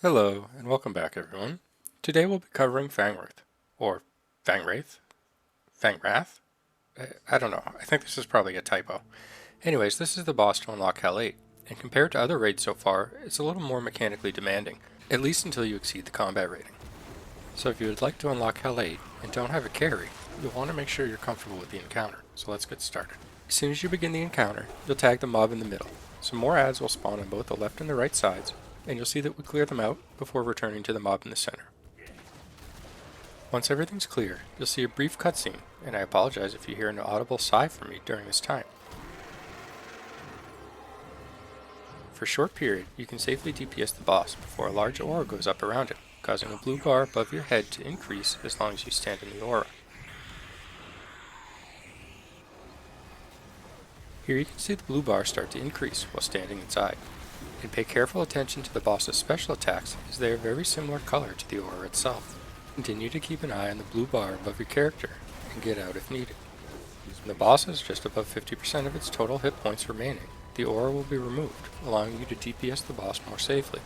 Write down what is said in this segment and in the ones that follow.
Hello, and welcome back everyone. Today we'll be covering Phangwrth, or Phangwraith? Phangwrath? I don't know, I think this is probably a typo. Anyways, this is the boss to unlock Hell 8, and compared to other raids so far, it's a little more mechanically demanding, at least until you exceed the combat rating. So if you would like to unlock Hell 8 and don't have a carry, you'll want to make sure you're comfortable with the encounter, so let's get started. As soon as you begin the encounter, you'll tag the mob in the middle. Some more adds will spawn on both the left and the right sides, and you'll see that we clear them out before returning to the mob in the center. Once everything's clear, you'll see a brief cutscene, and I apologize if you hear an audible sigh from me during this time. For a short period, you can safely DPS the boss before a large aura goes up around him, causing a blue bar above your head to increase as long as you stand in the aura. Here you can see the blue bar start to increase while standing inside. And pay careful attention to the boss's special attacks, as they are very similar color to the aura itself. Continue to keep an eye on the blue bar above your character, and get out if needed. When the boss has just above 50% of its total hit points remaining, the aura will be removed, allowing you to DPS the boss more safely.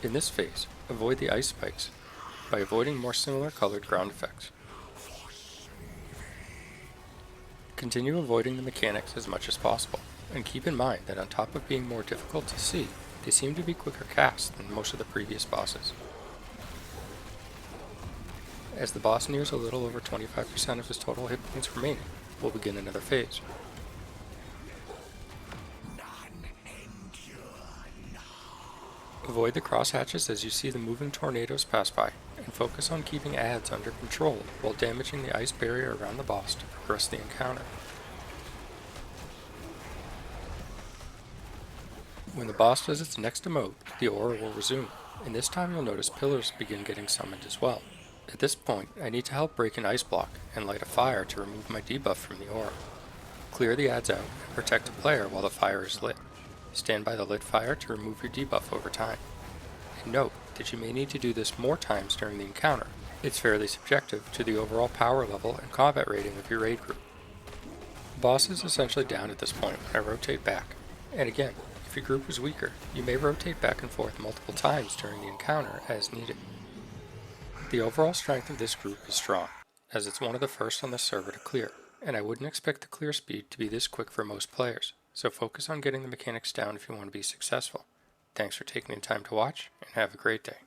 In this phase, avoid the ice spikes by avoiding more similar colored ground effects. Continue avoiding the mechanics as much as possible, and keep in mind that on top of being more difficult to see, they seem to be quicker casts than most of the previous bosses. As the boss nears a little over 25% of his total hit points remaining, we'll begin another phase. Avoid the crosshatches as you see the moving tornadoes pass by, and focus on keeping adds under control while damaging the ice barrier around the boss to progress the encounter. When the boss does its next emote, the aura will resume, and this time you'll notice pillars begin getting summoned as well. At this point, I need to help break an ice block and light a fire to remove my debuff from the aura. Clear the adds out and protect the player while the fire is lit. Stand by the lit fire to remove your debuff over time. And note that you may need to do this more times during the encounter. It's fairly subjective to the overall power level and combat rating of your raid group. The boss is essentially down at this point when I rotate back, and again, if your group is weaker, you may rotate back and forth multiple times during the encounter as needed. The overall strength of this group is strong, as it's one of the first on the server to clear, and I wouldn't expect the clear speed to be this quick for most players, so focus on getting the mechanics down if you want to be successful. Thanks for taking the time to watch, and have a great day.